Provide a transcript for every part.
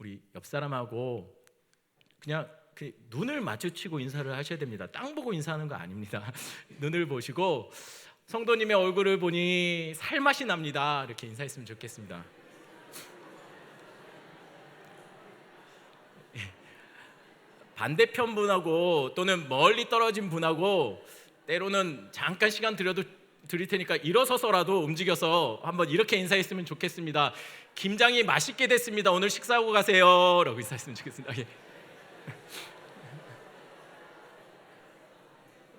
우리 옆 사람하고 그냥 눈을 마주치고 인사를 하셔야 됩니다. 땅 보고 인사하는 거 아닙니다. 눈을 보시고 성도님의 얼굴을 보니 살맛이 납니다. 이렇게 인사했으면 좋겠습니다. 반대편 분하고 또는 멀리 떨어진 분하고 때로는 잠깐 시간 드릴 테니까 일어서서라도 움직여서 한번 이렇게 인사했으면 좋겠습니다. 김장이 맛있게 됐습니다. 오늘 식사하고 가세요. 라고 인사했으면 좋겠습니다.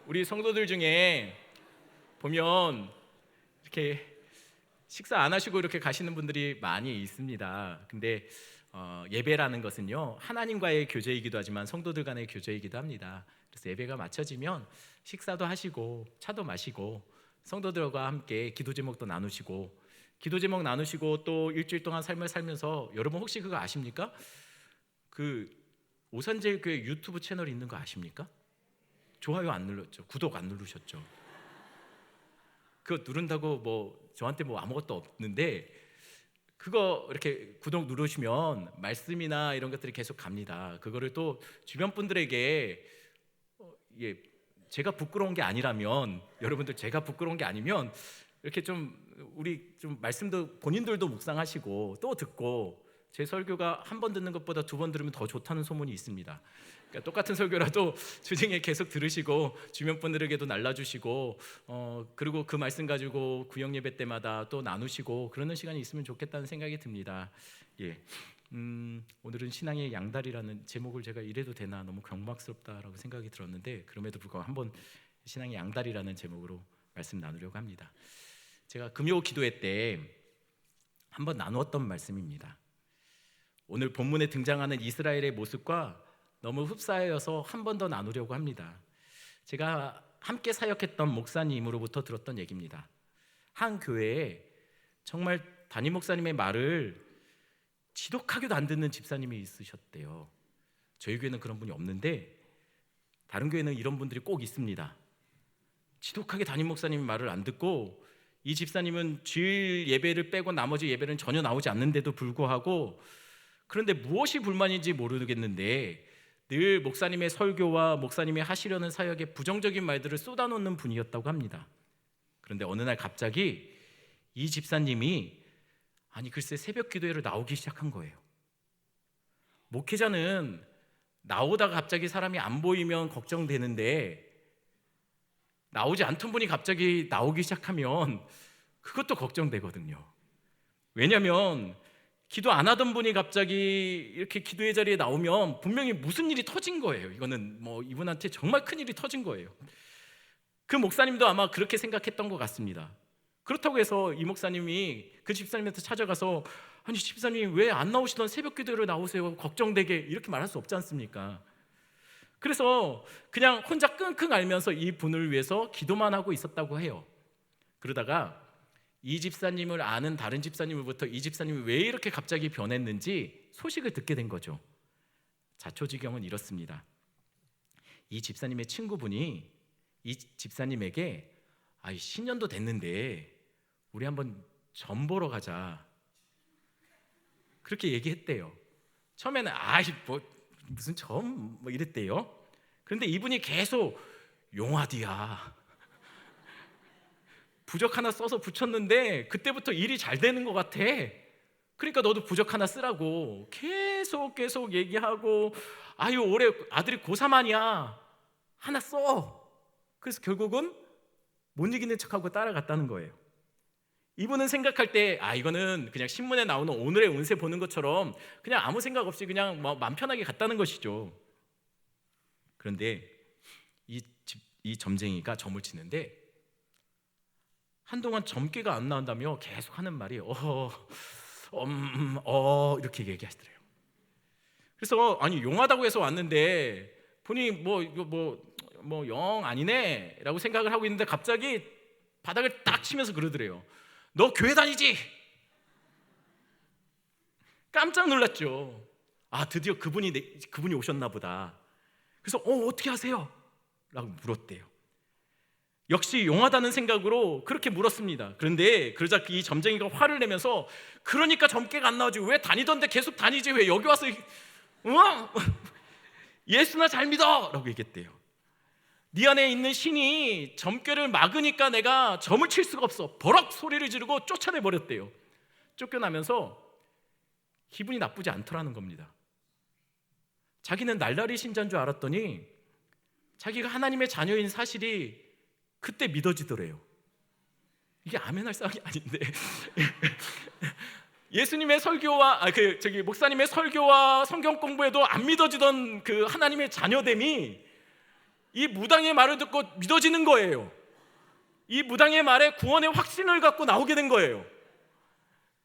우리 성도들 중에 보면 이렇게 식사 안 하시고 이렇게 가시는 분들이 많이 있습니다. 근데 예배라는 것은요, 하나님과의 교제이기도 하지만 성도들 간의 교제이기도 합니다. 그래서 예배가 마쳐지면 식사도 하시고 차도 마시고 성도들과 함께 기도 제목도 나누시고 기도 제목 나누시고 또 일주일 동안 삶을 살면서 여러분 혹시 그거 아십니까? 그 오산제일교회 유튜브 채널 있는 거 아십니까? 좋아요 안 눌렀죠? 구독 안 누르셨죠? 그거 누른다고 뭐 저한테 뭐 아무것도 없는데 그거 이렇게 구독 누르시면 말씀이나 이런 것들이 계속 갑니다. 그거를 또 주변 분들에게 제가 부끄러운 게 아니라면 여러분들 제가 부끄러운 게 아니면 이렇게 좀 우리 좀 말씀도 본인들도 묵상하시고 또 듣고 제 설교가 한 번 듣는 것보다 두 번 들으면 더 좋다는 소문이 있습니다. 그러니까 똑같은 설교라도 주중에 계속 들으시고 주변 분들에게도 날라주시고 그리고 그 말씀 가지고 구역 예배 때마다 또 나누시고 그러는 시간이 있으면 좋겠다는 생각이 듭니다. 오늘은 신앙의 양다리라는 제목을 제가 이래도 되나 너무 경박스럽다라고 생각이 들었는데 그럼에도 불구하고 한번 신앙의 양다리라는 제목으로 말씀 나누려고 합니다. 제가 금요 기도회 때 한번 나누었던 말씀입니다. 오늘 본문에 등장하는 이스라엘의 모습과 너무 흡사하여서 한 번 더 나누려고 합니다. 제가 함께 사역했던 목사님으로부터 들었던 얘기입니다. 한 교회에 정말 담임 목사님의 말을 지독하게도 안 듣는 집사님이 있으셨대요. 저희 교회는 그런 분이 없는데 다른 교회는 이런 분들이 꼭 있습니다. 지독하게 담임 목사님의 말을 안 듣고 이 집사님은 주일 예배를 빼고 나머지 예배는 전혀 나오지 않는데도 불구하고 그런데 무엇이 불만인지 모르겠는데 늘 목사님의 설교와 목사님이 하시려는 사역에 부정적인 말들을 쏟아놓는 분이었다고 합니다. 그런데 어느 날 갑자기 이 집사님이 글쎄 새벽 기도회를 나오기 시작한 거예요. 목회자는 나오다가 갑자기 사람이 안 보이면 걱정되는데 나오지 않던 분이 갑자기 나오기 시작하면 그것도 걱정되거든요. 왜냐하면 기도 안 하던 분이 갑자기 이렇게 기도의 자리에 나오면 분명히 무슨 일이 터진 거예요. 이거는 뭐 이분한테 정말 큰 일이 터진 거예요. 그 목사님도 아마 그렇게 생각했던 것 같습니다. 그렇다고 해서 이 목사님이 그 집사님한테 찾아가서 집사님 왜 안 나오시던 새벽 기도를 나오세요? 걱정되게 이렇게 말할 수 없지 않습니까? 그래서 그냥 혼자 끙끙 앓면서 이 분을 위해서 기도만 하고 있었다고 해요. 그러다가 이 집사님을 아는 다른 집사님으로부터 이 집사님이 왜 이렇게 갑자기 변했는지 소식을 듣게 된 거죠. 자초지경은 이렇습니다. 이 집사님의 친구분이 이 집사님에게 신년도 됐는데 우리 한번 점 보러 가자 그렇게 얘기했대요. 처음에는 무슨 점 이랬대요. 그런데 이분이 계속 용화디야 부적 하나 써서 붙였는데 그때부터 일이 잘 되는 것 같아. 그러니까 너도 부적 하나 쓰라고 계속 얘기하고 올해 아들이 고3하냐 하나 써. 그래서 결국은 못 이기는 척하고 따라갔다는 거예요. 이분은 생각할 때 이거는 그냥 신문에 나오는 오늘의 운세 보는 것처럼 그냥 아무 생각 없이 그냥 마음 편하게 갔다는 것이죠. 그런데 이 점쟁이가 점을 치는데 한동안 점괘가 안 나온다며 계속 하는 말이 이렇게 얘기하시더래요. 그래서 용하다고 해서 왔는데 본인이 영 아니네 라고 생각을 하고 있는데 갑자기 바닥을 딱 치면서 그러더래요. 너 교회 다니지? 깜짝 놀랐죠. 드디어 그분이 오셨나 보다. 그래서 어떻게 하세요? 라고 물었대요. 역시 용하다는 생각으로 그렇게 물었습니다. 그런데 그러자 이 점쟁이가 화를 내면서 그러니까 점괘가 안 나오지, 왜 다니던데 계속 다니지, 왜 여기 와서 예수나 잘 믿어 라고 얘기했대요. 네 안에 있는 신이 점괘를 막으니까 내가 점을 칠 수가 없어. 버럭 소리를 지르고 쫓아내버렸대요. 쫓겨나면서 기분이 나쁘지 않더라는 겁니다. 자기는 날라리 신자인 줄 알았더니 자기가 하나님의 자녀인 사실이 그때 믿어지더래요. 이게 아멘할 상황이 아닌데 예수님의 설교와 목사님의 설교와 성경 공부에도 안 믿어지던 그 하나님의 자녀됨이 이 무당의 말을 듣고 믿어지는 거예요. 이 무당의 말에 구원의 확신을 갖고 나오게 된 거예요.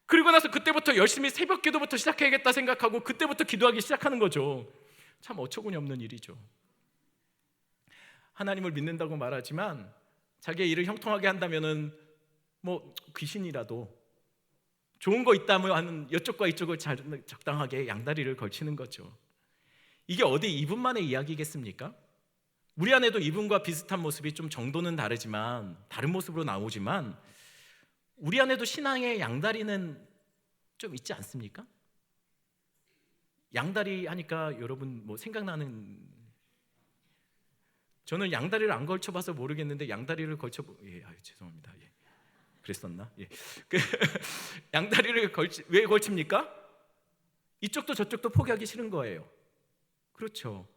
그리고 나서 그때부터 열심히 새벽 기도부터 시작해야겠다 생각하고 그때부터 기도하기 시작하는 거죠. 참 어처구니 없는 일이죠. 하나님을 믿는다고 말하지만 자기의 일을 형통하게 한다면은 뭐 귀신이라도 좋은 거 있다면 하는 이쪽과 이쪽을 적당하게 양다리를 걸치는 거죠. 이게 어디 이분만의 이야기겠습니까? 우리 안에도 이분과 비슷한 모습이 좀 정도는 다르지만 다른 모습으로 나오지만 우리 안에도 신앙의 양다리는 좀 있지 않습니까? 양다리 하니까 여러분 뭐 생각나는, 저는 양다리를 안 걸쳐봐서 모르겠는데 양다리를 죄송합니다. 그랬었나? 양다리를 왜 걸칩니까? 이쪽도 저쪽도 포기하기 싫은 거예요. 그렇죠.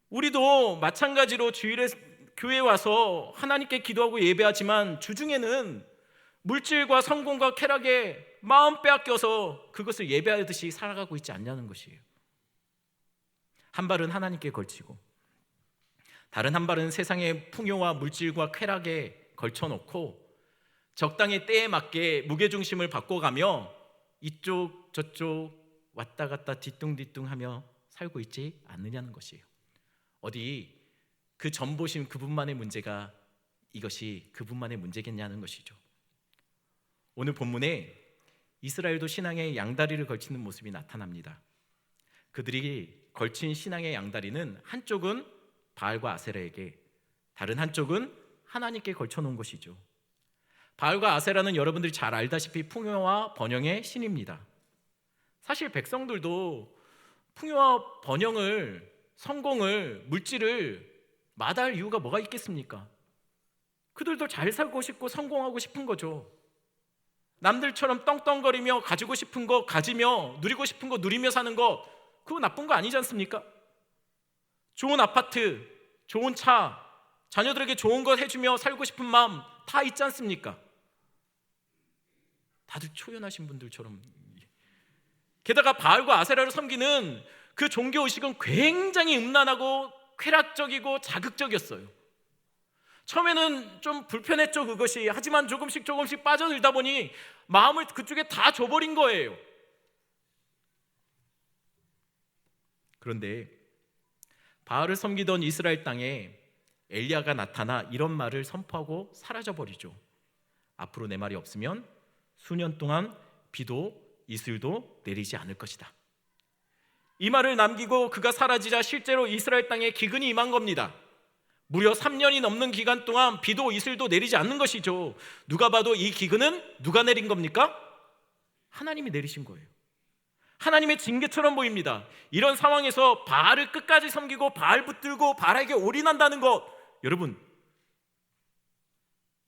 우리도 마찬가지로 주일에 교회에 와서 하나님께 기도하고 예배하지만 주중에는 물질과 성공과 쾌락에 마음 빼앗겨서 그것을 예배하듯이 살아가고 있지 않냐는 것이에요. 한 발은 하나님께 걸치고 다른 한 발은 세상의 풍요와 물질과 쾌락에 걸쳐놓고 적당히 때에 맞게 무게중심을 바꿔가며 이쪽 저쪽 왔다 갔다 뒤뚱뒤뚱하며 살고 있지 않느냐는 것이에요. 어디 그 전보신 그분만의 문제가 이것이 그분만의 문제겠냐는 것이죠. 오늘 본문에 이스라엘도 신앙의 양다리를 걸치는 모습이 나타납니다. 그들이 걸친 신앙의 양다리는 한쪽은 바알과 아세라에게, 다른 한쪽은 하나님께 걸쳐놓은 것이죠. 바알과 아세라는 여러분들이 잘 알다시피 풍요와 번영의 신입니다. 사실 백성들도 풍요와 번영을, 성공을, 물질을 마다할 이유가 뭐가 있겠습니까? 그들도 잘 살고 싶고 성공하고 싶은 거죠. 남들처럼 떵떵거리며 가지고 싶은 거 가지며 누리고 싶은 거 누리며 사는 거, 그거 나쁜 거 아니지 않습니까? 좋은 아파트, 좋은 차, 자녀들에게 좋은 거 해주며 살고 싶은 마음 다 있지 않습니까? 다들 초연하신 분들처럼. 게다가 바알과 아세라를 섬기는 그 종교의식은 굉장히 음란하고 쾌락적이고 자극적이었어요. 처음에는 좀 불편했죠, 그것이. 하지만 조금씩 빠져들다 보니 마음을 그쪽에 다 줘버린 거예요. 그런데 바알을 섬기던 이스라엘 땅에 엘리야가 나타나 이런 말을 선포하고 사라져버리죠. 앞으로 내 말이 없으면 수년 동안 비도 이슬도 내리지 않을 것이다. 이 말을 남기고 그가 사라지자 실제로 이스라엘 땅에 기근이 임한 겁니다. 무려 3년이 넘는 기간 동안 비도 이슬도 내리지 않는 것이죠. 누가 봐도 이 기근은 누가 내린 겁니까? 하나님이 내리신 거예요. 하나님의 징계처럼 보입니다. 이런 상황에서 바알을 끝까지 섬기고 바알 붙들고 바알에게 올인한다는 것, 여러분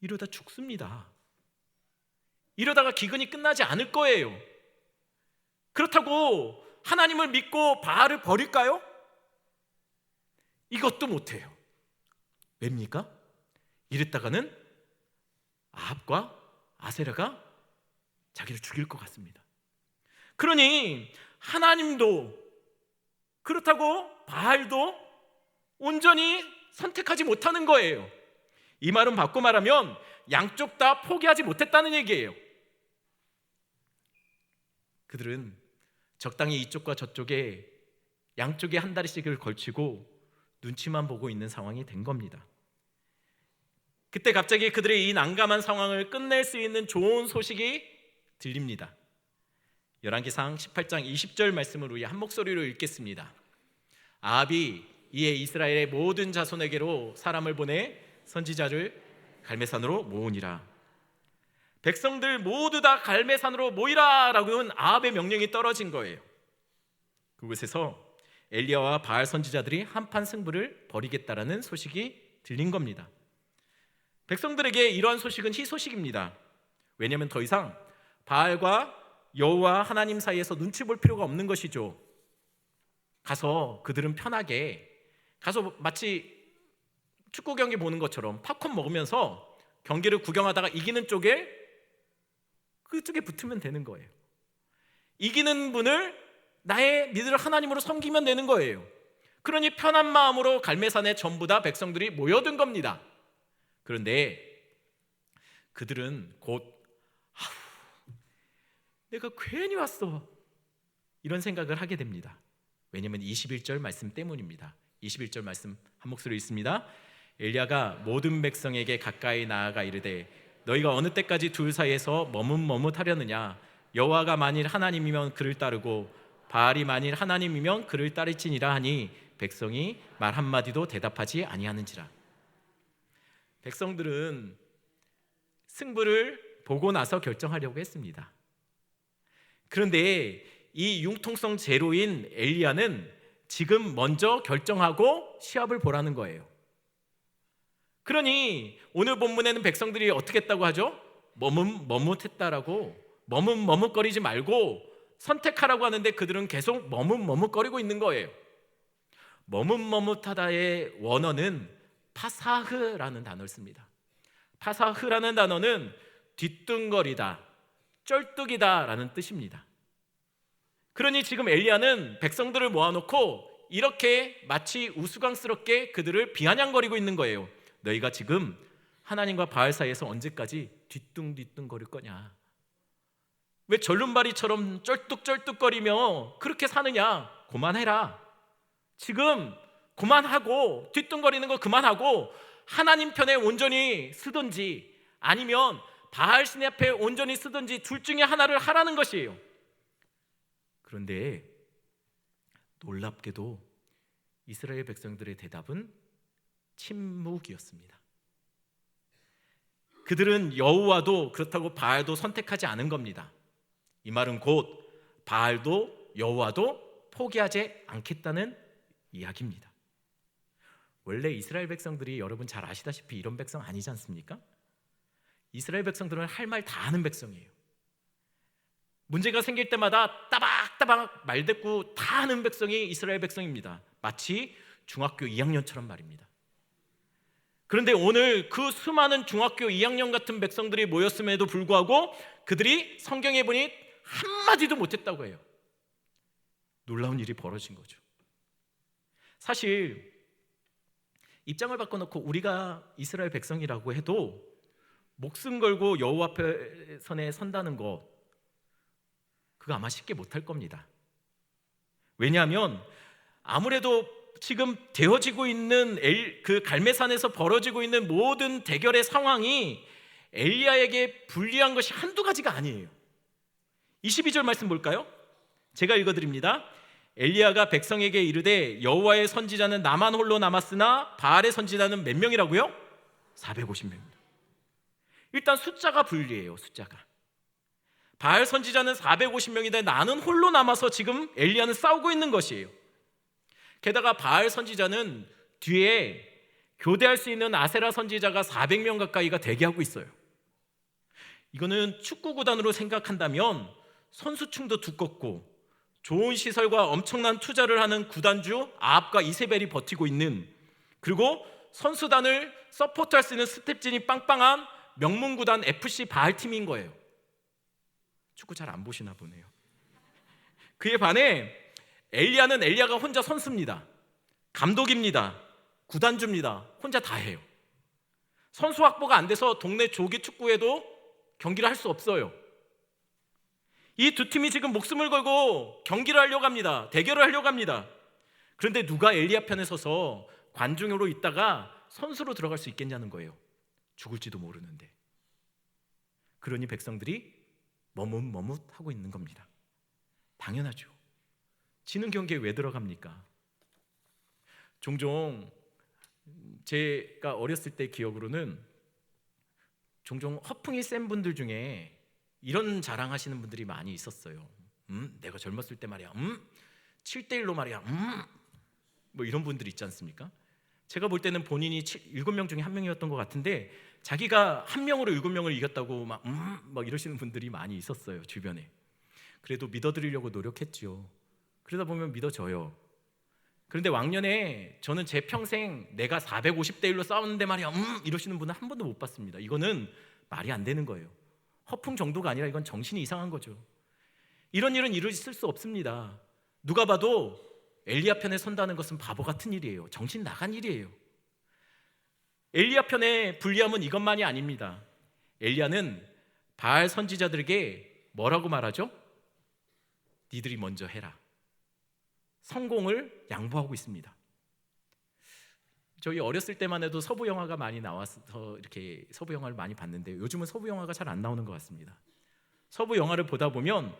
이러다 죽습니다. 이러다가 기근이 끝나지 않을 거예요. 그렇다고 하나님을 믿고 바알을 버릴까요? 이것도 못해요. 왜입니까? 이랬다가는 아합과 아세라가 자기를 죽일 것 같습니다. 그러니 하나님도 그렇다고 바알도 온전히 선택하지 못하는 거예요. 이 말은 바꿔 말하면 양쪽 다 포기하지 못했다는 얘기예요. 그들은 적당히 이쪽과 저쪽에 양쪽에 한 다리씩을 걸치고 눈치만 보고 있는 상황이 된 겁니다. 그때 갑자기 그들의 이 난감한 상황을 끝낼 수 있는 좋은 소식이 들립니다. 열왕기상 18장 20절 말씀을 우리 한 목소리로 읽겠습니다. 아합이 이에 이스라엘의 모든 자손에게로 사람을 보내 선지자를 갈매산으로 모으니라. 백성들 모두 다 갈매산으로 모이라 라고는 아합의 명령이 떨어진 거예요. 그곳에서 엘리야와 바알 선지자들이 한판 승부를 벌이겠다라는 소식이 들린 겁니다. 백성들에게 이러한 소식은 희소식입니다. 왜냐하면 더 이상 바알과 여호와 하나님 사이에서 눈치 볼 필요가 없는 것이죠. 가서 그들은 편하게 가서 마치 축구 경기 보는 것처럼 팝콘 먹으면서 경기를 구경하다가 이기는 쪽에 그쪽에 붙으면 되는 거예요. 이기는 분을 나의 믿을 하나님으로 섬기면 되는 거예요. 그러니 편한 마음으로 갈매산에 전부 다 백성들이 모여든 겁니다. 그런데 그들은 곧 내가 괜히 왔어 이런 생각을 하게 됩니다. 왜냐하면 21절 말씀 때문입니다. 21절 말씀 한 목소리 있습니다. 엘리야가 모든 백성에게 가까이 나아가 이르되 너희가 어느 때까지 둘 사이에서 머뭇머뭇하려느냐. 여호와가 만일 하나님이면 그를 따르고 바알이 만일 하나님이면 그를 따를지니라 하니 백성이 말 한마디도 대답하지 아니하는지라. 백성들은 승부를 보고 나서 결정하려고 했습니다. 그런데 이 융통성 제로인 엘리야는 지금 먼저 결정하고 시합을 보라는 거예요. 그러니 오늘 본문에는 백성들이 어떻게 했다고 하죠? 머뭇머뭇했다라고. 머뭇머뭇거리지 말고 선택하라고 하는데 그들은 계속 머뭇머뭇거리고 있는 거예요. 머뭇머뭇하다의 원어는 파사흐라는 단어를 씁니다. 파사흐라는 단어는 뒤뚱거리다, 쩔뚝이다라는 뜻입니다. 그러니 지금 엘리야는 백성들을 모아놓고 이렇게 마치 우스꽝스럽게 그들을 비아냥거리고 있는 거예요. 너희가 지금 하나님과 바알 사이에서 언제까지 뒤뚱뒤뚱거릴 거냐? 왜 절름발이처럼 쩔뚝쩔뚝거리며 그렇게 사느냐? 그만해라. 지금 그만하고 뒤뚱거리는 거 그만하고 하나님 편에 온전히 쓰든지 아니면 바알 신 앞에 온전히 쓰든지 둘 중에 하나를 하라는 것이에요. 그런데 놀랍게도 이스라엘 백성들의 대답은 침묵이었습니다. 그들은 여호와도 그렇다고 바알도 선택하지 않은 겁니다. 이 말은 곧 바알도 여호와도 포기하지 않겠다는 이야기입니다. 원래 이스라엘 백성들이 여러분 잘 아시다시피 이런 백성 아니지 않습니까? 이스라엘 백성들은 할 말 다 하는 백성이에요. 문제가 생길 때마다 따박따박 말대꾸 다 하는 백성이 이스라엘 백성입니다. 마치 중학교 2학년처럼 말입니다. 그런데 오늘 그 수많은 중학교 2학년 같은 백성들이 모였음에도 불구하고 그들이 성경에 보니 한마디도 못했다고 해요. 놀라운 일이 벌어진 거죠. 사실 입장을 바꿔놓고 우리가 이스라엘 백성이라고 해도 목숨 걸고 여호와 앞에 선에 선다는 것 그거 아마 쉽게 못할 겁니다. 왜냐하면 아무래도 지금 되어지고 있는 그 갈매산에서 벌어지고 있는 모든 대결의 상황이 엘리야에게 불리한 것이 한두 가지가 아니에요. 22절 말씀 볼까요? 제가 읽어드립니다. 엘리야가 백성에게 이르되 여호와의 선지자는 나만 홀로 남았으나 바알의 선지자는 몇 명이라고요? 450명입니다. 일단 숫자가 불리해요. 숫자가 바알 선지자는 450명인데 나는 홀로 남아서 지금 엘리야는 싸우고 있는 것이에요. 게다가 바알 선지자는 뒤에 교대할 수 있는 아세라 선지자가 400명 가까이가 대기하고 있어요. 이거는 축구 구단으로 생각한다면 선수층도 두껍고 좋은 시설과 엄청난 투자를 하는 구단주 아합과 이세벨이 버티고 있는, 그리고 선수단을 서포트할 수 있는 스텝진이 빵빵한 명문구단 FC 바알팀인 거예요. 축구 잘 안 보시나 보네요. 그에 반해 엘리야는 엘리야가 혼자 선수입니다. 감독입니다. 구단주입니다. 혼자 다 해요. 선수 확보가 안 돼서 동네 조기 축구에도 경기를 할 수 없어요. 이 두 팀이 지금 목숨을 걸고 경기를 하려고 합니다. 대결을 하려고 합니다. 그런데 누가 엘리야 편에 서서 관중으로 있다가 선수로 들어갈 수 있겠냐는 거예요. 죽을지도 모르는데. 그러니 백성들이 머뭇머뭇하고 있는 겁니다. 당연하죠. 지는 경기에 왜 들어갑니까? 종종 제가 어렸을 때 기억으로는 종종 허풍이 센 분들 중에 이런 자랑하시는 분들이 많이 있었어요. 내가 젊었을 때 말이야, 7대1로 말이야, 뭐 이런 분들 있지 않습니까? 제가 볼 때는 본인이 7명 중에 1명이었던 것 같은데 자기가 1명으로 7명을 이겼다고 막 이러시는 분들이 많이 있었어요, 주변에. 그래도 믿어드리려고 노력했죠. 그러다 보면 믿어져요. 그런데 왕년에 저는 제 평생 내가 450대1로 싸웠는데 말이야, 이러시는 분은 한 번도 못 봤습니다. 이거는 말이 안 되는 거예요. 허풍 정도가 아니라 이건 정신이 이상한 거죠. 이런 일은 있을 수 없습니다. 누가 봐도 엘리야 편에 선다는 것은 바보 같은 일이에요. 정신 나간 일이에요. 엘리야 편의 불리함은 이것만이 아닙니다. 엘리야는 바알 선지자들에게 뭐라고 말하죠? 니들이 먼저 해라. 성공을 양보하고 있습니다. 저희 어렸을 때만 해도 서부 영화가 많이 나와서 이렇게 서부 영화를 많이 봤는데 요즘은 서부 영화가 잘 안 나오는 것 같습니다. 서부 영화를 보다 보면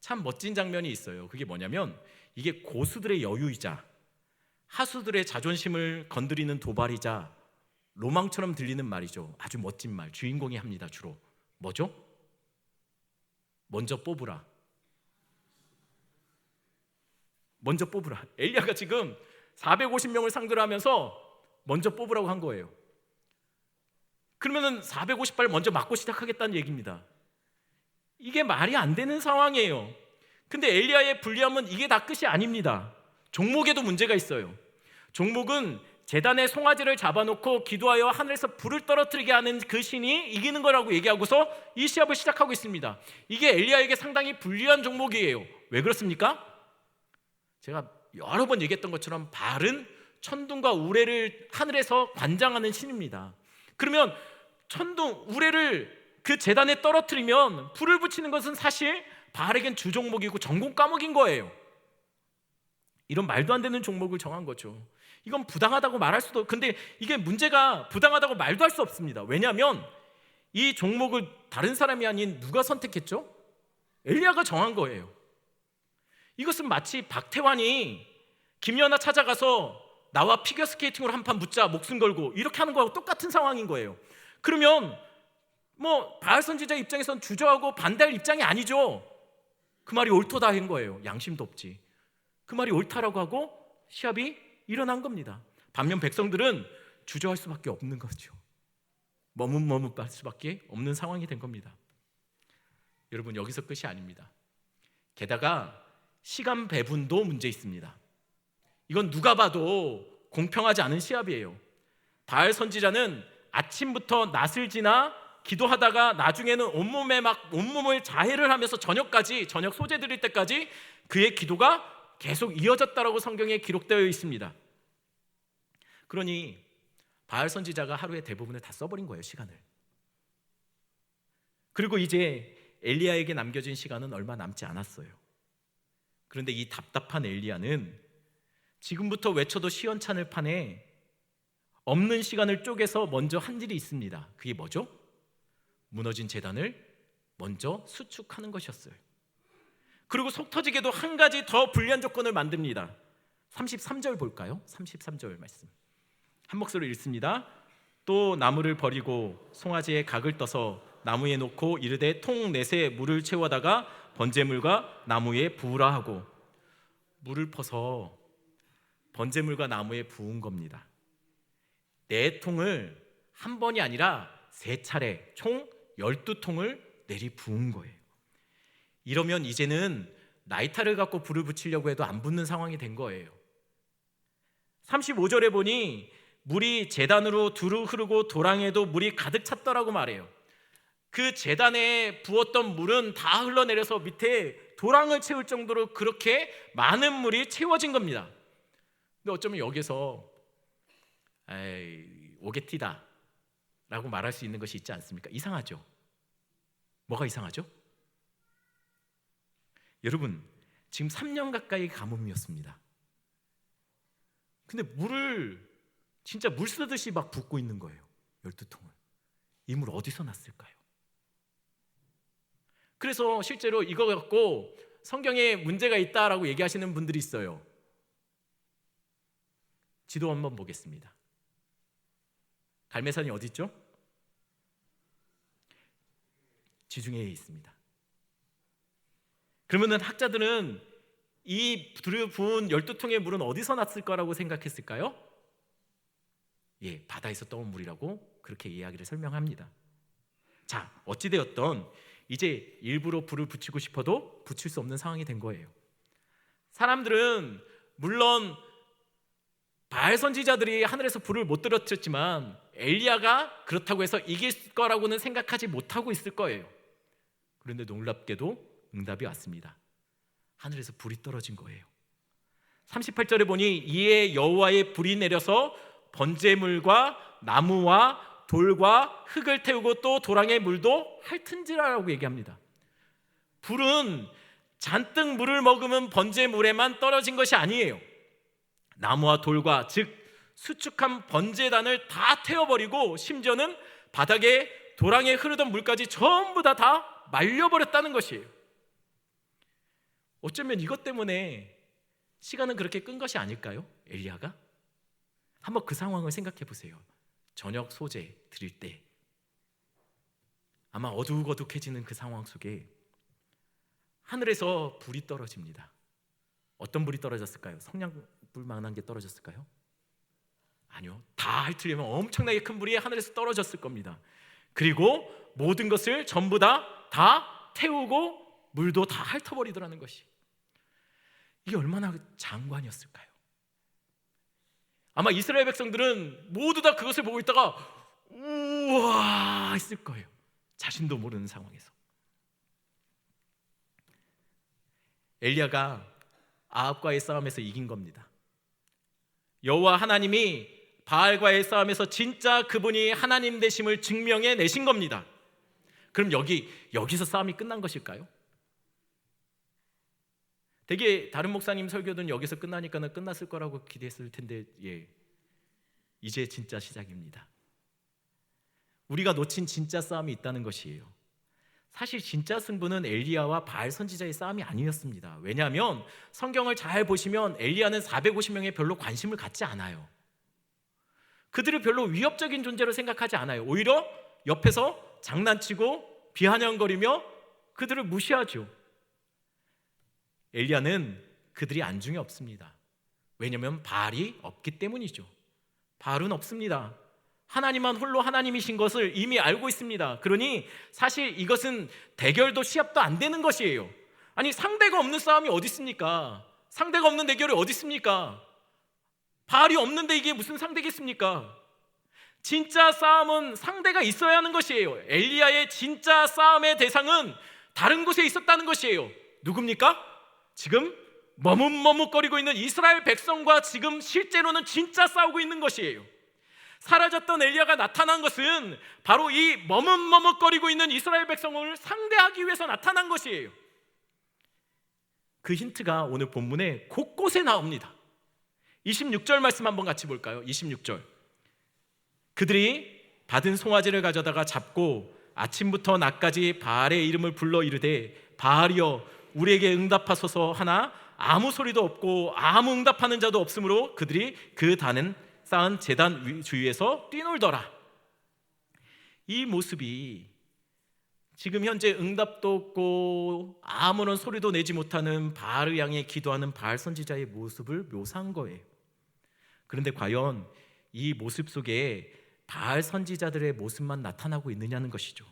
참 멋진 장면이 있어요. 그게 뭐냐면 이게 고수들의 여유이자 하수들의 자존심을 건드리는 도발이자 로망처럼 들리는 말이죠. 아주 멋진 말, 주인공이 합니다. 주로 뭐죠? 먼저 뽑으라. 먼저 뽑으라. 엘리야가 지금 450명을 상대로 하면서 먼저 뽑으라고 한 거예요. 그러면은 450발 먼저 맞고 시작하겠다는 얘기입니다. 이게 말이 안 되는 상황이에요. 근데 엘리야의 불리함은 이게 다 끝이 아닙니다. 종목에도 문제가 있어요. 종목은 제단에 송아지를 잡아놓고 기도하여 하늘에서 불을 떨어뜨리게 하는 그 신이 이기는 거라고 얘기하고서 이 시합을 시작하고 있습니다. 이게 엘리야에게 상당히 불리한 종목이에요. 왜 그렇습니까? 제가 여러 번 얘기했던 것처럼 바알은 천둥과 우레를 하늘에서 관장하는 신입니다. 그러면 천둥, 우레를 그 제단에 떨어뜨리면 불을 붙이는 것은 사실 바알에겐 주종목이고 전공 과목인 거예요. 이런 말도 안 되는 종목을 정한 거죠. 이건 부당하다고 말할 수도, 근데 이게 문제가 부당하다고 말도 할 수 없습니다. 왜냐하면 이 종목을 다른 사람이 아닌 누가 선택했죠? 엘리야가 정한 거예요. 이것은 마치 박태환이 김연아 찾아가서 나와 피겨스케이팅으로 한판 붙자, 목숨 걸고 이렇게 하는 거하고 똑같은 상황인 거예요. 그러면 뭐 바알 선지자 입장에선 주저하고 반대할 입장이 아니죠. 그 말이 옳다 한 거예요. 양심도 없지. 그 말이 옳다라고 하고 시합이 일어난 겁니다. 반면 백성들은 주저할 수밖에 없는 거죠. 머뭇할 수밖에 없는 상황이 된 겁니다. 여러분, 여기서 끝이 아닙니다. 게다가 시간 배분도 문제 있습니다. 이건 누가 봐도 공평하지 않은 시합이에요. 바알 선지자는 아침부터 낫을 지나 기도하다가 나중에는 온몸을 자해를 하면서 저녁 소재 드릴 때까지 그의 기도가 계속 이어졌다라고 성경에 기록되어 있습니다. 그러니 바알 선지자가 하루에 대부분을 다 써버린 거예요, 시간을. 그리고 이제 엘리야에게 남겨진 시간은 얼마 남지 않았어요. 그런데 이 답답한 엘리야는 지금부터 외쳐도 시원찮을 판에 없는 시간을 쪼개서 먼저 한 일이 있습니다. 그게 뭐죠? 무너진 제단을 먼저 수축하는 것이었어요. 그리고 속 터지게도 한 가지 더 불리한 조건을 만듭니다. 33절 볼까요? 33절 말씀 한 목소리로 읽습니다. 또 나무를 버리고 송아지에 각을 떠서 나무에 놓고 이르되 통 넷에 물을 채워다가 번제물과 나무에 부으라 하고, 물을 퍼서 번제물과 나무에 부은 겁니다. 4통을 한 번이 아니라 3차례 총 12통을 내리 부은 거예요. 이러면 이제는 나이타를 갖고 불을 붙이려고 해도 안 붙는 상황이 된 거예요. 35절에 보니 물이 제단으로 두루 흐르고 도랑에도 물이 가득 찼더라고 말해요. 그 제단에 부었던 물은 다 흘러내려서 밑에 도랑을 채울 정도로 그렇게 많은 물이 채워진 겁니다. 근데 어쩌면 여기서 오게티다 라고 말할 수 있는 것이 있지 않습니까? 이상하죠? 뭐가 이상하죠? 여러분, 지금 3년 가까이 가뭄이었습니다. 근데 물을 진짜 물 쓰듯이 막 붓고 있는 거예요. 12통을. 이 물 어디서 났을까요? 그래서 실제로 이거 갖고 성경에 문제가 있다라고 얘기하시는 분들이 있어요. 지도 한번 보겠습니다. 갈매산이 어디 있죠? 지중해에 있습니다. 그러면은 학자들은 이 불을 부은 12통의 물은 어디서 났을 거라고 생각했을까요? 바다에서 떠온 물이라고 그렇게 이야기를 설명합니다. 자, 어찌되었던 이제 일부러 불을 붙이고 싶어도 붙일 수 없는 상황이 된 거예요. 사람들은 물론 바알 선지자들이 하늘에서 불을 못 떨어뜨렸지만 엘리야가 그렇다고 해서 이길 거라고는 생각하지 못하고 있을 거예요. 그런데 놀랍게도 응답이 왔습니다. 하늘에서 불이 떨어진 거예요. 38절에 보니 이에 여호와의 불이 내려서 번제물과 나무와 돌과 흙을 태우고 또 도랑의 물도 핥은지라라고 얘기합니다. 불은 잔뜩 물을 머금은 번제물에만 떨어진 것이 아니에요. 나무와 돌과 즉 수축한 번제단을 다 태워버리고 심지어는 바닥에 도랑에 흐르던 물까지 전부 다 말려버렸다는 것이에요. 어쩌면 이것 때문에 시간은 그렇게 끈 것이 아닐까요? 엘리야가? 한번 그 상황을 생각해 보세요. 저녁 소재 드릴 때 아마 어둑어둑해지는 그 상황 속에 하늘에서 불이 떨어집니다. 어떤 불이 떨어졌을까요? 성냥불만한 게 떨어졌을까요? 아니요. 다 핥으려면 엄청나게 큰 불이 하늘에서 떨어졌을 겁니다. 그리고 모든 것을 전부 다 태우고 물도 다 핥아버리더라는 것이, 이게 얼마나 장관이었을까요? 아마 이스라엘 백성들은 모두 다 그것을 보고 있다가 우와 했을 거예요. 자신도 모르는 상황에서. 엘리야가 아합과의 싸움에서 이긴 겁니다. 여호와 하나님이 바알과의 싸움에서 진짜 그분이 하나님 되심을 증명해 내신 겁니다. 그럼 여기서 싸움이 끝난 것일까요? 되게 다른 목사님 설교는 여기서 끝나니까는 끝났을 거라고 기대했을 텐데 이제 진짜 시작입니다. 우리가 놓친 진짜 싸움이 있다는 것이에요. 사실 진짜 승부는 엘리야와 바알 선지자의 싸움이 아니었습니다. 왜냐하면 성경을 잘 보시면 엘리야는 450명에 별로 관심을 갖지 않아요. 그들을 별로 위협적인 존재로 생각하지 않아요. 오히려 옆에서 장난치고 비아냥거리며 그들을 무시하죠. 엘리야는 그들이 안중에 없습니다. 왜냐하면 바알이 없기 때문이죠. 바알은 없습니다. 하나님만 홀로 하나님이신 것을 이미 알고 있습니다. 그러니 사실 이것은 대결도 시합도 안 되는 것이에요. 아니, 상대가 없는 싸움이 어디 있습니까? 상대가 없는 대결이 어디 있습니까? 바알이 없는데 이게 무슨 상대겠습니까? 진짜 싸움은 상대가 있어야 하는 것이에요. 엘리야의 진짜 싸움의 대상은 다른 곳에 있었다는 것이에요. 누굽니까? 지금 머뭇머뭇거리고 있는 이스라엘 백성과 지금 실제로는 진짜 싸우고 있는 것이에요. 사라졌던 엘리야가 나타난 것은 바로 이 머뭇머뭇거리고 있는 이스라엘 백성을 상대하기 위해서 나타난 것이에요. 그 힌트가 오늘 본문에 곳곳에 나옵니다. 26절 말씀 한번 같이 볼까요? 26절. 그들이 받은 송아지를 가져다가 잡고 아침부터 낮까지 바알의 이름을 불러 이르되 바알이여 우리에게 응답하소서 하나 아무 소리도 없고 아무 응답하는 자도 없으므로 그들이 그 단은 쌓은 제단 주위에서 뛰놀더라. 이 모습이 지금 현재 응답도 없고 아무런 소리도 내지 못하는 바알을 향해 기도하는 바알 선지자의 모습을 묘사한 거예요. 그런데 과연 이 모습 속에 바알 선지자들의 모습만 나타나고 있느냐는 것이죠.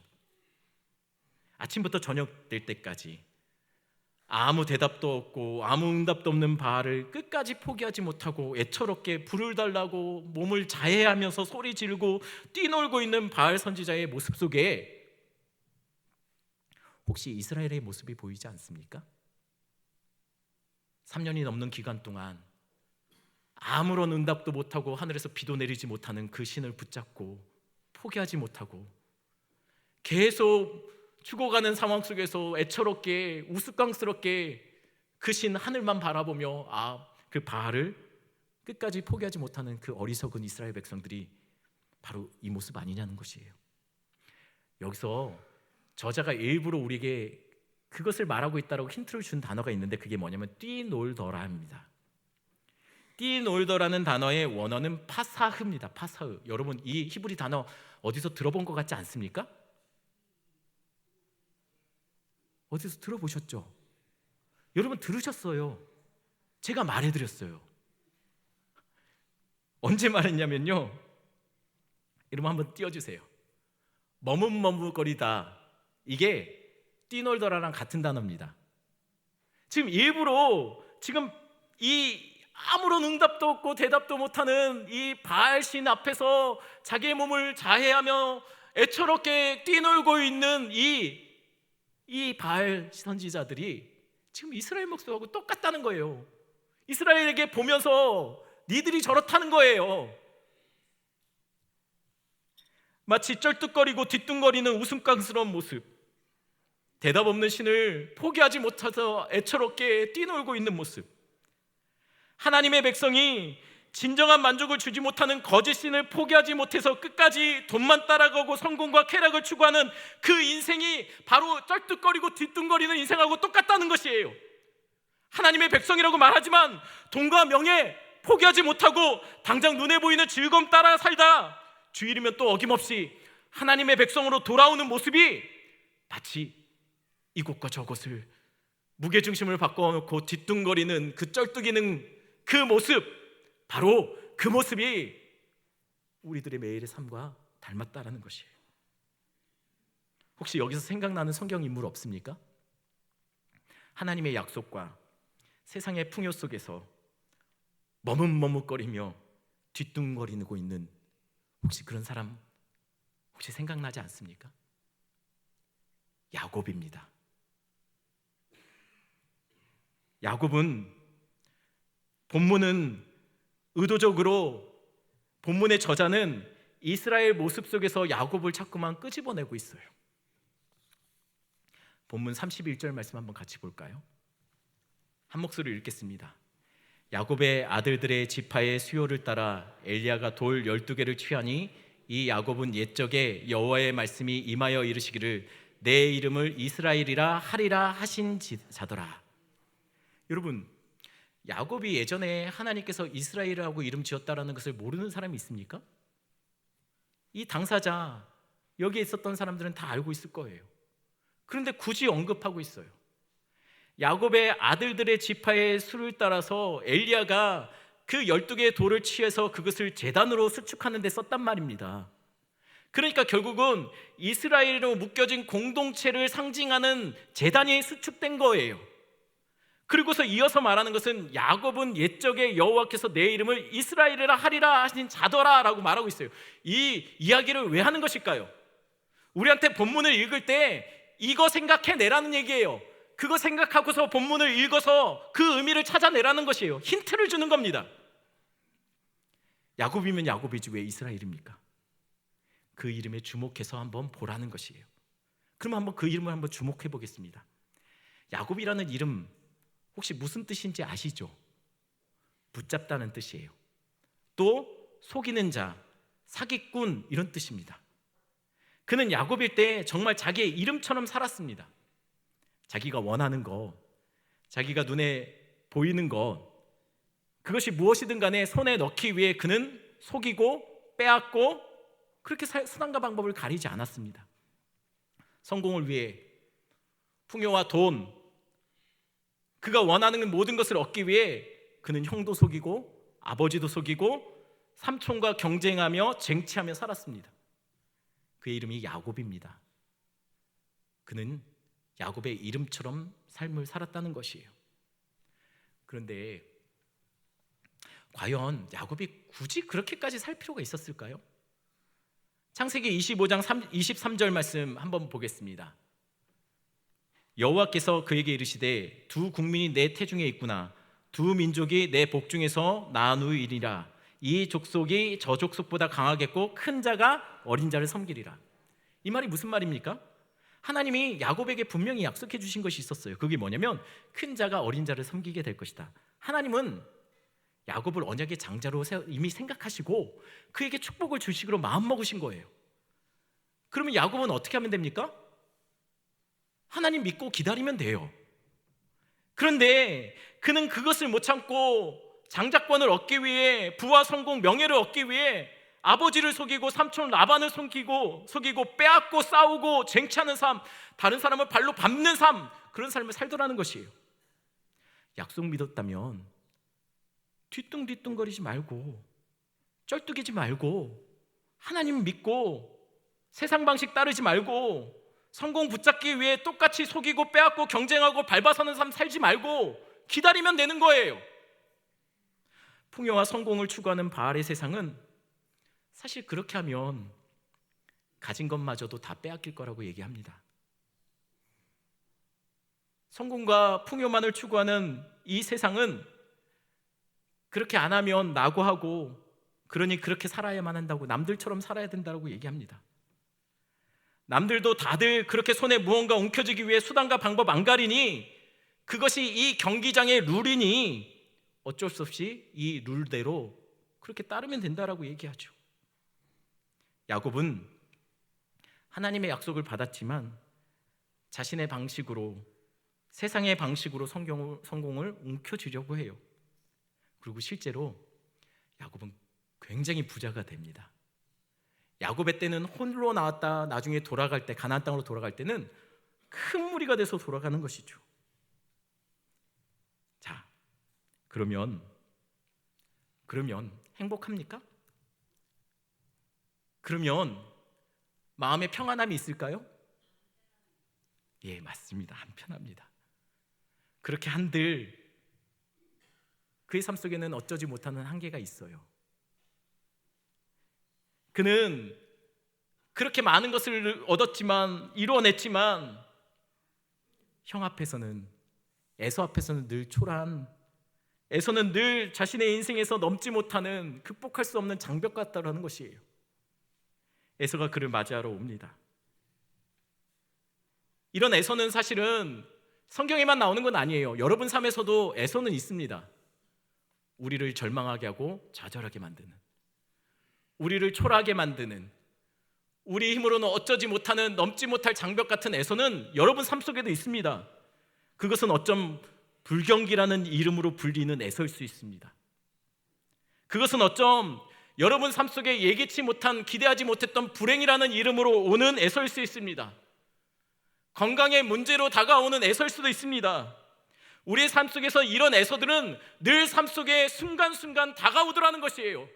아침부터 저녁 될 때까지 아무 대답도 없고 아무 응답도 없는 바알을 끝까지 포기하지 못하고 애처롭게 불을 달라고 몸을 자해하면서 소리 지르고 뛰놀고 있는 바알 선지자의 모습 속에 혹시 이스라엘의 모습이 보이지 않습니까? 3년이 넘는 기간 동안 아무런 응답도 못하고 하늘에서 비도 내리지 못하는 그 신을 붙잡고 포기하지 못하고 계속 죽어가는 상황 속에서 애처롭게 우스꽝스럽게 그 신 하늘만 바라보며 그 바알을 끝까지 포기하지 못하는 그 어리석은 이스라엘 백성들이 바로 이 모습 아니냐는 것이에요. 여기서 저자가 일부러 우리에게 그것을 말하고 있다라고 힌트를 준 단어가 있는데 그게 뭐냐면 뛰놀더라 합니다. 띠놀더라는 단어의 원어는 파사흐입니다. 파사흐. 여러분 이 히브리 단어 어디서 들어본 것 같지 않습니까? 어디서 들어보셨죠? 여러분 들으셨어요. 제가 말해드렸어요. 언제 말했냐면요, 여러분 한번 띄워주세요. 머뭇머뭇거리다, 이게 띠놀더라랑 같은 단어입니다. 지금 일부러 지금 이 아무런 응답도 없고 대답도 못하는 이 바알신 앞에서 자기의 몸을 자해하며 애처롭게 뛰놀고 있는 이 바알 선지자들이 지금 이스라엘 목소리하고 똑같다는 거예요. 이스라엘에게 보면서 니들이 저렇다는 거예요. 마치 쩔뚝거리고 뒤뚱거리는 웃음깡스러운 모습, 대답 없는 신을 포기하지 못해서 애처롭게 뛰놀고 있는 모습, 하나님의 백성이 진정한 만족을 주지 못하는 거짓 신을 포기하지 못해서 끝까지 돈만 따라가고 성공과 쾌락을 추구하는 그 인생이 바로 쩔뚝거리고 뒤뚱거리는 인생하고 똑같다는 것이에요. 하나님의 백성이라고 말하지만 돈과 명예 포기하지 못하고 당장 눈에 보이는 즐거움 따라 살다 주일이면 또 어김없이 하나님의 백성으로 돌아오는 모습이 마치 이곳과 저곳을 무게중심을 바꿔놓고 뒤뚱거리는 그 쩔뚝이는 그 모습, 바로 그 모습이 우리들의 매일의 삶과 닮았다라는 것이에요. 혹시 여기서 생각나는 성경 인물 없습니까? 하나님의 약속과 세상의 풍요 속에서 머뭇머뭇거리며 뒤뚱거리고 있는 혹시 그런 사람 혹시 생각나지 않습니까? 야곱입니다. 야곱은 본문은 의도적으로 본문의 저자는 이스라엘 모습 속에서 야곱을 자꾸만 끄집어내고 있어요. 본문 31절 말씀 한번 같이 볼까요? 한 목소리로 읽겠습니다. 야곱의 아들들의 지파의 수요를 따라 엘리야가 돌 12개를 취하니 이 야곱은 옛적에 여호와의 말씀이 임하여 이르시기를 내 이름을 이스라엘이라 하리라 하신 자더라. 여러분, 야곱이 예전에 하나님께서 이스라엘이라고 이름 지었다라는 것을 모르는 사람이 있습니까? 이 당사자, 여기에 있었던 사람들은 다 알고 있을 거예요. 그런데 굳이 언급하고 있어요. 야곱의 아들들의 지파의 수를 따라서 엘리야가 그 12개의 돌을 취해서 그것을 제단으로 수축하는 데 썼단 말입니다. 그러니까 결국은 이스라엘로 묶여진 공동체를 상징하는 제단이 수축된 거예요. 그리고서 이어서 말하는 것은 야곱은 옛적에 여호와께서 내 이름을 이스라엘이라 하리라 하신 자더라 라고 말하고 있어요. 이 이야기를 왜 하는 것일까요? 우리한테 본문을 읽을 때 이거 생각해내라는 얘기예요. 그거 생각하고서 본문을 읽어서 그 의미를 찾아내라는 것이에요. 힌트를 주는 겁니다. 야곱이면 야곱이지 왜 이스라엘입니까? 그 이름에 주목해서 한번 보라는 것이에요. 그럼 한번 그 이름을 한번 주목해 보겠습니다. 야곱이라는 이름 혹시 무슨 뜻인지 아시죠? 붙잡다는 뜻이에요. 또 속이는 자, 사기꾼 이런 뜻입니다. 그는 야곱일 때 정말 자기의 이름처럼 살았습니다. 자기가 원하는 것, 자기가 눈에 보이는 것, 그것이 무엇이든 간에 손에 넣기 위해 그는 속이고 빼앗고 그렇게 수단과 방법을 가리지 않았습니다. 성공을 위해 풍요와 돈, 그가 원하는 모든 것을 얻기 위해 그는 형도 속이고 아버지도 속이고 삼촌과 경쟁하며 쟁취하며 살았습니다. 그의 이름이 야곱입니다. 그는 야곱의 이름처럼 삶을 살았다는 것이에요. 그런데 과연 야곱이 굳이 그렇게까지 살 필요가 있었을까요? 창세기 25장 23절 말씀 한번 보겠습니다. 여호와께서 그에게 이르시되 두 국민이 내 태중에 있구나. 두 민족이 내 복중에서 나누이리라. 이 족속이 저 족속보다 강하겠고 큰 자가 어린 자를 섬기리라. 이 말이 무슨 말입니까? 하나님이 야곱에게 분명히 약속해 주신 것이 있었어요. 그게 뭐냐면 큰 자가 어린 자를 섬기게 될 것이다. 하나님은 야곱을 언약의 장자로 이미 생각하시고 그에게 축복을 주시기로 마음먹으신 거예요. 그러면 야곱은 어떻게 하면 됩니까? 하나님 믿고 기다리면 돼요. 그런데 그는 그것을 못 참고 장자권을 얻기 위해, 부와 성공, 명예를 얻기 위해 아버지를 속이고 삼촌 라반을 속이고 빼앗고 싸우고 쟁취하는 삶, 다른 사람을 발로 밟는 삶, 그런 삶을 살더라는 것이에요. 약속 믿었다면 뒤뚱뒤뚱거리지 말고 쩔뚝이지 말고 하나님 믿고 세상 방식 따르지 말고 성공 붙잡기 위해 똑같이 속이고 빼앗고 경쟁하고 밟아서는 삶 살지 말고 기다리면 되는 거예요. 풍요와 성공을 추구하는 바알의 세상은 사실 그렇게 하면 가진 것마저도 다 빼앗길 거라고 얘기합니다. 성공과 풍요만을 추구하는 이 세상은 그렇게 안 하면 낙오하고, 그러니 그렇게 살아야만 한다고, 남들처럼 살아야 된다고 얘기합니다. 남들도 다들 그렇게 손에 무언가 움켜쥐기 위해 수단과 방법 안 가리니, 그것이 이 경기장의 룰이니 어쩔 수 없이 이 룰대로 그렇게 따르면 된다라고 얘기하죠. 야곱은 하나님의 약속을 받았지만 자신의 방식으로, 세상의 방식으로 성공을 움켜쥐려고 해요. 그리고 실제로 야곱은 굉장히 부자가 됩니다. 야곱의 때는 홀로 나왔다 나중에 돌아갈 때, 가나안 땅으로 돌아갈 때는 큰 무리가 돼서 돌아가는 것이죠. 자, 그러면 행복합니까? 그러면 마음에 평안함이 있을까요? 예, 맞습니다. 안 편합니다. 그렇게 한들 그의 삶 속에는 어쩌지 못하는 한계가 있어요. 그는 그렇게 많은 것을 얻었지만, 이루어냈지만 형 앞에서는, 에서 앞에서는 늘 초라한, 에서는 늘 자신의 인생에서 넘지 못하는, 극복할 수 없는 장벽 같다라는 것이에요. 에서가 그를 맞이하러 옵니다. 이런 에서는 사실은 성경에만 나오는 건 아니에요. 여러분 삶에서도 에서는 있습니다. 우리를 절망하게 하고 좌절하게 만드는, 우리를 초라하게 만드는, 우리 힘으로는 어쩌지 못하는, 넘지 못할 장벽 같은 에서는 여러분 삶 속에도 있습니다. 그것은 어쩜 불경기라는 이름으로 불리는 에서일 수 있습니다. 그것은 어쩜 여러분 삶 속에 예기치 못한, 기대하지 못했던 불행이라는 이름으로 오는 에서일 수 있습니다. 건강의 문제로 다가오는 에서일 수도 있습니다. 우리의 삶 속에서 이런 에서들은 늘 삶 속에 순간순간 다가오더라는 것이에요.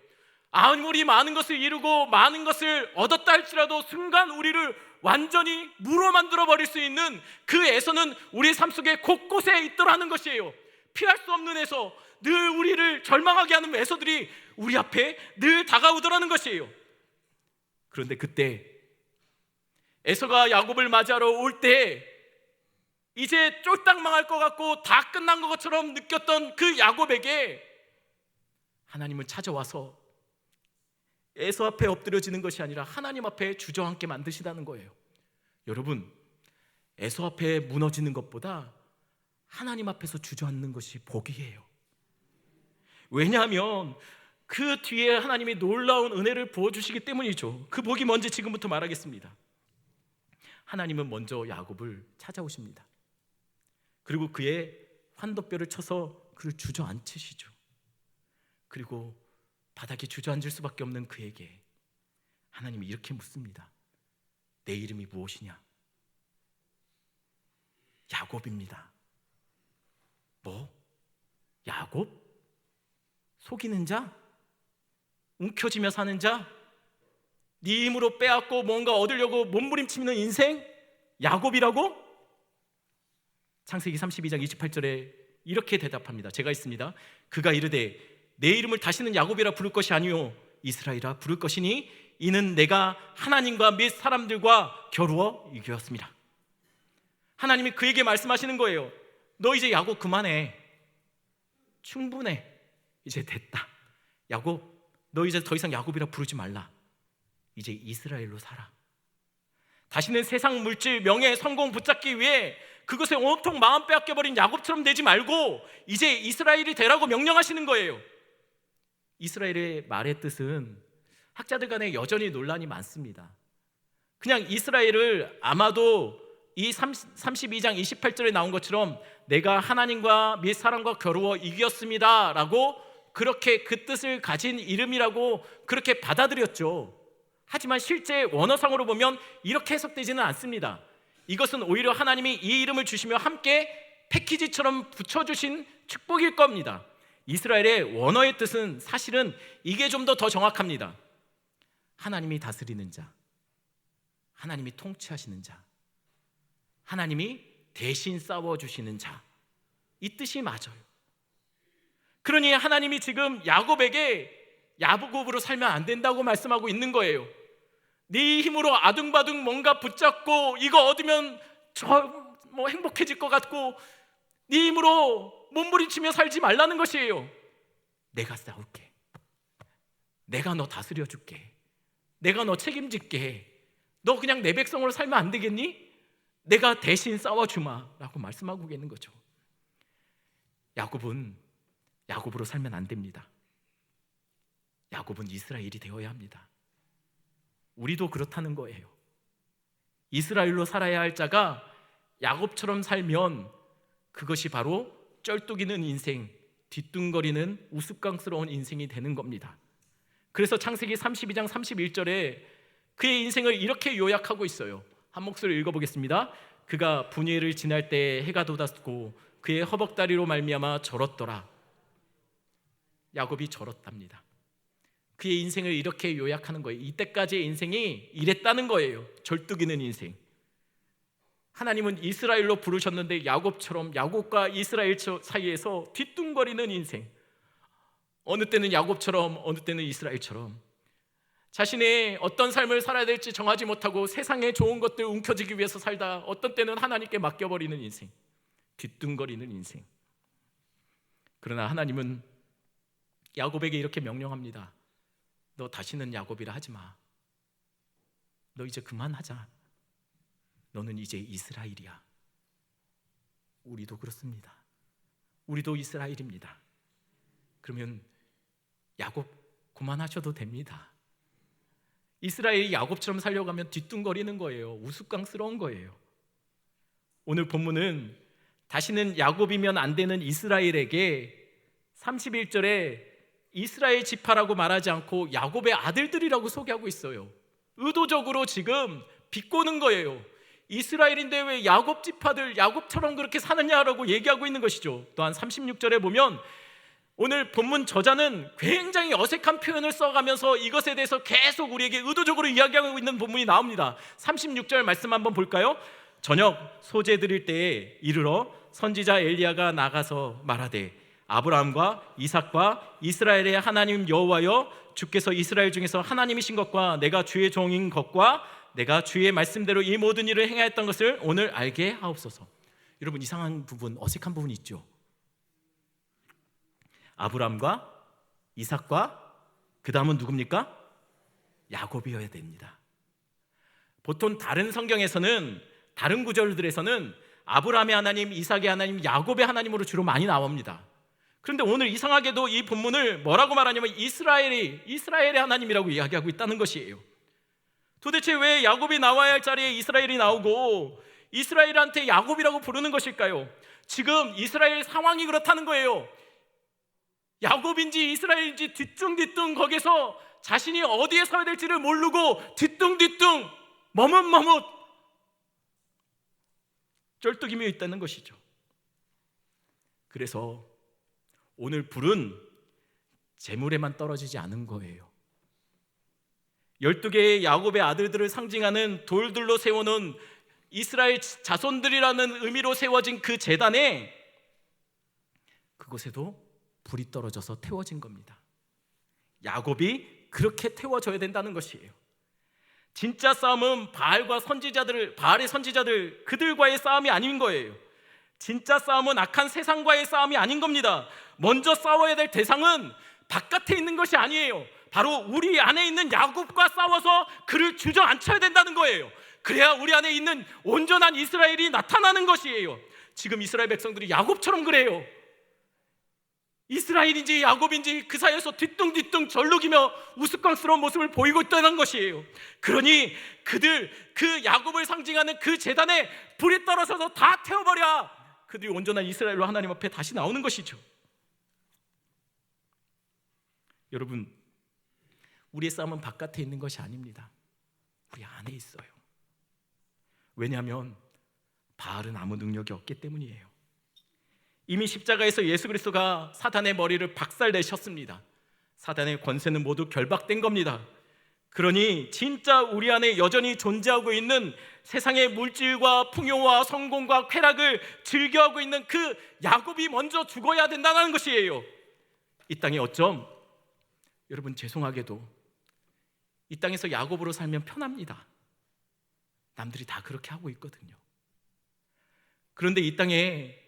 아무리 많은 것을 이루고 많은 것을 얻었다 할지라도 순간 우리를 완전히 무로 만들어버릴 수 있는 그 에서는 우리의 삶 속에 곳곳에 있더라는 것이에요. 피할 수 없는 에서, 늘 우리를 절망하게 하는 에서들이 우리 앞에 늘 다가오더라는 것이에요. 그런데 그때 에서가 야곱을 맞이하러 올 때 이제 쫄딱 망할 것 같고 다 끝난 것처럼 느꼈던 그 야곱에게 하나님은 찾아와서 에서 앞에 엎드려지는 것이 아니라 하나님 앞에 주저앉게 만드시다는 거예요. 여러분, 에서 앞에 무너지는 것보다 하나님 앞에서 주저앉는 것이 복이에요. 왜냐하면 그 뒤에 하나님이 놀라운 은혜를 부어주시기 때문이죠. 그 복이 뭔지 지금부터 말하겠습니다. 하나님은 먼저 야곱을 찾아오십니다. 그리고 그의 환도뼈를 쳐서 그를 주저앉히시죠. 그리고 바닥에 주저앉을 수밖에 없는 그에게 하나님이 이렇게 묻습니다. 내 이름이 무엇이냐? 야곱입니다. 뭐? 야곱? 속이는 자? 움켜쥐며 사는 자? 네 힘으로 빼앗고 뭔가 얻으려고 몸부림치는 인생? 야곱이라고? 창세기 32장 28절에 이렇게 대답합니다. 제가 있습니다. 그가 이르되 내 이름을 다시는 야곱이라 부를 것이 아니요 이스라엘이라 부를 것이니 이는 내가 하나님과 및 사람들과 겨루어 이겼습니다. 하나님이 그에게 말씀하시는 거예요. 너 이제 야곱 그만해. 충분해. 이제 됐다. 야곱, 너 이제 더 이상 야곱이라 부르지 말라. 이제 이스라엘로 살아. 다시는 세상 물질, 명예, 성공 붙잡기 위해 그것에 온통 마음 빼앗겨버린 야곱처럼 되지 말고 이제 이스라엘이 되라고 명령하시는 거예요. 이스라엘의 말의 뜻은 학자들 간에 여전히 논란이 많습니다. 그냥 이스라엘을 아마도 이 32장 28절에 나온 것처럼 내가 하나님과 및 사람과 겨루어 이겼습니다 라고 그렇게 그 뜻을 가진 이름이라고 그렇게 받아들였죠. 하지만 실제 원어상으로 보면 이렇게 해석되지는 않습니다. 이것은 오히려 하나님이 이 이름을 주시며 함께 패키지처럼 붙여주신 축복일 겁니다. 이스라엘의 원어의 뜻은 사실은 이게 좀 더 정확합니다. 하나님이 다스리는 자, 하나님이 통치하시는 자, 하나님이 대신 싸워주시는 자, 이 뜻이 맞아요. 그러니 하나님이 지금 야곱에게 야곱으로 살면 안 된다고 말씀하고 있는 거예요. 네 힘으로 아둥바둥 뭔가 붙잡고 이거 얻으면 뭐 행복해질 것 같고 네 힘으로 몸부림치며 살지 말라는 것이에요. 내가 싸울게. 내가 너 다스려 줄게. 내가 너 책임질게. 너 그냥 내 백성으로 살면 안 되겠니? 내가 대신 싸워주마 라고 말씀하고 있는 거죠. 야곱은 야곱으로 살면 안 됩니다. 야곱은 이스라엘이 되어야 합니다. 우리도 그렇다는 거예요. 이스라엘로 살아야 할 자가 야곱처럼 살면 그것이 바로 쩔뚝이는 인생, 뒤뚱거리는 우스꽝스러운 인생이 되는 겁니다. 그래서 창세기 32장 31절에 그의 인생을 이렇게 요약하고 있어요. 한 목소리 읽어보겠습니다. 그가 분이엘을 지날 때 해가 돋았고 그의 허벅다리로 말미암아 절었더라. 야곱이 절었답니다. 그의 인생을 이렇게 요약하는 거예요. 이때까지의 인생이 이랬다는 거예요. 절뚝이는 인생. 하나님은 이스라엘로 부르셨는데 야곱처럼 야곱과 이스라엘 사이에서 뒤뚱거리는 인생, 어느 때는 야곱처럼 어느 때는 이스라엘처럼 자신의 어떤 삶을 살아야 될지 정하지 못하고 세상의 좋은 것들 움켜쥐기 위해서 살다 어떤 때는 하나님께 맡겨버리는 인생, 뒤뚱거리는 인생. 그러나 하나님은 야곱에게 이렇게 명령합니다. 너 다시는 야곱이라 하지 마. 너 이제 그만하자. 너는 이제 이스라엘이야. 우리도 그렇습니다. 우리도 이스라엘입니다. 그러면 야곱 그만하셔도 됩니다. 이스라엘이 야곱처럼 살려고 하면 뒤뚱거리는 거예요. 우스꽝스러운 거예요. 오늘 본문은 다시는 야곱이면 안 되는 이스라엘에게 31절에 이스라엘 지파라고 말하지 않고 야곱의 아들들이라고 소개하고 있어요. 의도적으로 지금 비꼬는 거예요. 이스라엘인데 왜 야곱 지파들, 야곱처럼 그렇게 사느냐라고 얘기하고 있는 것이죠. 또한 36절에 보면 오늘 본문 저자는 굉장히 어색한 표현을 써가면서 이것에 대해서 계속 우리에게 의도적으로 이야기하고 있는 본문이 나옵니다. 36절 말씀 한번 볼까요? 저녁 소제 드릴 때에 이르러 선지자 엘리야가 나가서 말하되 아브라함과 이삭과 이스라엘의 하나님 여호와여, 주께서 이스라엘 중에서 하나님이신 것과 내가 주의 종인 것과 내가 주의 말씀대로 이 모든 일을 행하였던 것을 오늘 알게 하옵소서. 여러분, 이상한 부분, 어색한 부분이 있죠. 아브라함과 이삭과 그 다음은 누굽니까? 야곱이어야 됩니다. 보통 다른 성경에서는, 다른 구절들에서는 아브라함의 하나님, 이삭의 하나님, 야곱의 하나님으로 주로 많이 나옵니다. 그런데 오늘 이상하게도 이 본문을 뭐라고 말하냐면 이스라엘의 하나님이라고 이야기하고 있다는 것이에요. 도대체 왜 야곱이 나와야 할 자리에 이스라엘이 나오고 이스라엘한테 야곱이라고 부르는 것일까요? 지금 이스라엘 상황이 그렇다는 거예요. 야곱인지 이스라엘인지 뒤뚱뒤뚱 거기서 자신이 어디에 서야 될지를 모르고 뒤뚱뒤뚱 머뭇머뭇 쩔뚝이며 있다는 것이죠. 그래서 오늘 불은 재물에만 떨어지지 않은 거예요. 12개의 야곱의 아들들을 상징하는 돌들로 세워놓은 이스라엘 자손들이라는 의미로 세워진 그 제단에 그곳에도 불이 떨어져서 태워진 겁니다. 야곱이 그렇게 태워져야 된다는 것이에요. 진짜 싸움은 바알의 선지자들 그들과의 싸움이 아닌 거예요. 진짜 싸움은 악한 세상과의 싸움이 아닌 겁니다. 먼저 싸워야 될 대상은 바깥에 있는 것이 아니에요. 바로 우리 안에 있는 야곱과 싸워서 그를 주저앉혀야 된다는 거예요. 그래야 우리 안에 있는 온전한 이스라엘이 나타나는 것이에요. 지금 이스라엘 백성들이 야곱처럼 그래요. 이스라엘인지 야곱인지 그 사이에서 뒤뚱뒤뚱 절룩이며 우스꽝스러운 모습을 보이고 있다는 것이에요. 그러니 그 야곱을 상징하는 그 제단에 불이 떨어져서 다 태워버려 그들이 온전한 이스라엘로 하나님 앞에 다시 나오는 것이죠. 여러분, 우리의 싸움은 바깥에 있는 것이 아닙니다. 우리 안에 있어요. 왜냐하면 바알은 아무 능력이 없기 때문이에요. 이미 십자가에서 예수 그리스도가 사단의 머리를 박살내셨습니다. 사단의 권세는 모두 결박된 겁니다. 그러니 진짜 우리 안에 여전히 존재하고 있는 세상의 물질과 풍요와 성공과 쾌락을 즐겨하고 있는 그 야곱이 먼저 죽어야 된다는 것이에요. 이 땅에 어쩜, 여러분 죄송하게도 이 땅에서 야곱으로 살면 편합니다. 남들이 다 그렇게 하고 있거든요. 그런데 이 땅에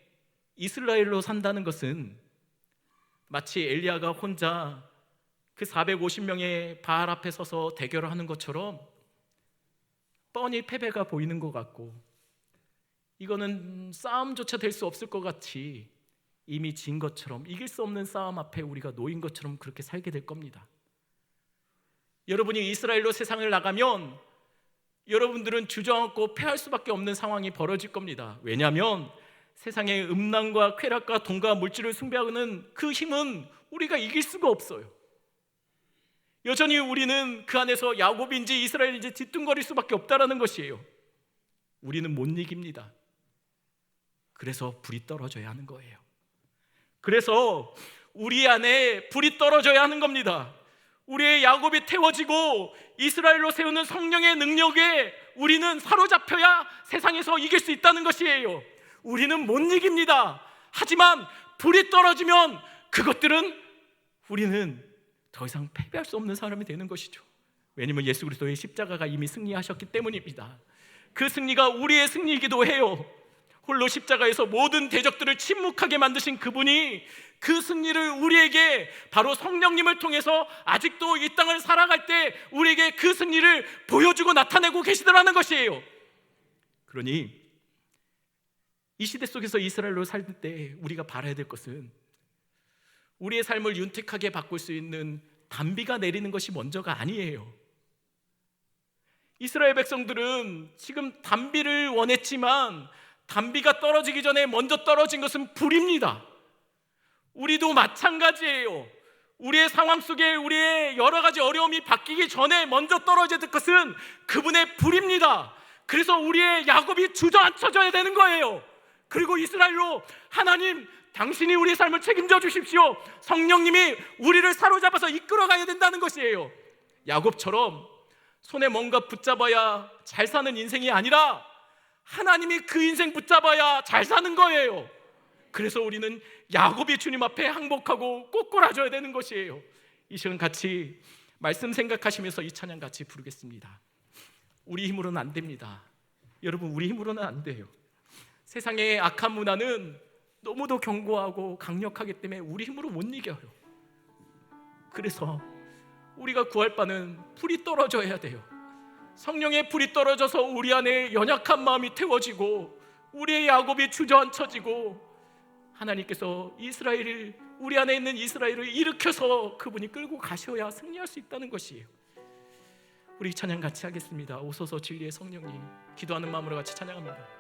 이스라엘로 산다는 것은 마치 엘리야가 혼자 그 450명의 바알 앞에 서서 대결을 하는 것처럼 뻔히 패배가 보이는 것 같고, 이거는 싸움조차 될 수 없을 것 같이 이미 진 것처럼, 이길 수 없는 싸움 앞에 우리가 놓인 것처럼 그렇게 살게 될 겁니다. 여러분이 이스라엘로 세상을 나가면 여러분들은 주저앉고 패할 수밖에 없는 상황이 벌어질 겁니다. 왜냐하면 세상의 음란과 쾌락과 돈과 물질을 숭배하는 그 힘은 우리가 이길 수가 없어요. 여전히 우리는 그 안에서 야곱인지 이스라엘인지 뒤뚱거릴 수밖에 없다는 것이에요. 우리는 못 이깁니다. 그래서 불이 떨어져야 하는 거예요. 그래서 우리 안에 불이 떨어져야 하는 겁니다. 우리의 야곱이 태워지고 이스라엘로 세우는 성령의 능력에 우리는 사로잡혀야 세상에서 이길 수 있다는 것이에요. 우리는 못 이깁니다. 하지만 불이 떨어지면 그것들은 우리는 더 이상 패배할 수 없는 사람이 되는 것이죠. 왜냐하면 예수 그리스도의 십자가가 이미 승리하셨기 때문입니다. 그 승리가 우리의 승리이기도 해요. 홀로 십자가에서 모든 대적들을 침묵하게 만드신 그분이 그 승리를 우리에게 바로 성령님을 통해서 아직도 이 땅을 살아갈 때 우리에게 그 승리를 보여주고 나타내고 계시더라는 것이에요. 그러니 이 시대 속에서 이스라엘로 살 때 우리가 바라야 될 것은 우리의 삶을 윤택하게 바꿀 수 있는 단비가 내리는 것이 먼저가 아니에요. 이스라엘 백성들은 지금 단비를 원했지만 단비가 떨어지기 전에 먼저 떨어진 것은 불입니다. 우리도 마찬가지예요. 우리의 상황 속에 우리의 여러 가지 어려움이 바뀌기 전에 먼저 떨어져야 될 것은 그분의 불입니다. 그래서 우리의 야곱이 주저앉혀져야 되는 거예요. 그리고 이스라엘로 하나님, 당신이 우리의 삶을 책임져 주십시오. 성령님이 우리를 사로잡아서 이끌어가야 된다는 것이에요. 야곱처럼 손에 뭔가 붙잡아야 잘 사는 인생이 아니라 하나님이 그 인생 붙잡아야 잘 사는 거예요. 그래서 우리는 야곱이 주님 앞에 항복하고 꼬꾸라져야 되는 것이에요. 이 시간 같이 말씀 생각하시면서 이 찬양 같이 부르겠습니다. 우리 힘으로는 안 됩니다. 여러분, 우리 힘으로는 안 돼요. 세상의 악한 문화는 너무도 견고하고 강력하기 때문에 우리 힘으로 못 이겨요. 그래서 우리가 구할 바는 불이 떨어져야 돼요. 성령의 불이 떨어져서 우리 안에 연약한 마음이 태워지고 우리의 야곱이 주저앉혀지고 하나님께서 이스라엘을, 우리 안에 있는 이스라엘을 일으켜서 그분이 끌고 가셔야 승리할 수 있다는 것이에요. 우리 찬양 같이 하겠습니다. 오소서 진리의 성령님, 기도하는 마음으로 같이 찬양합니다.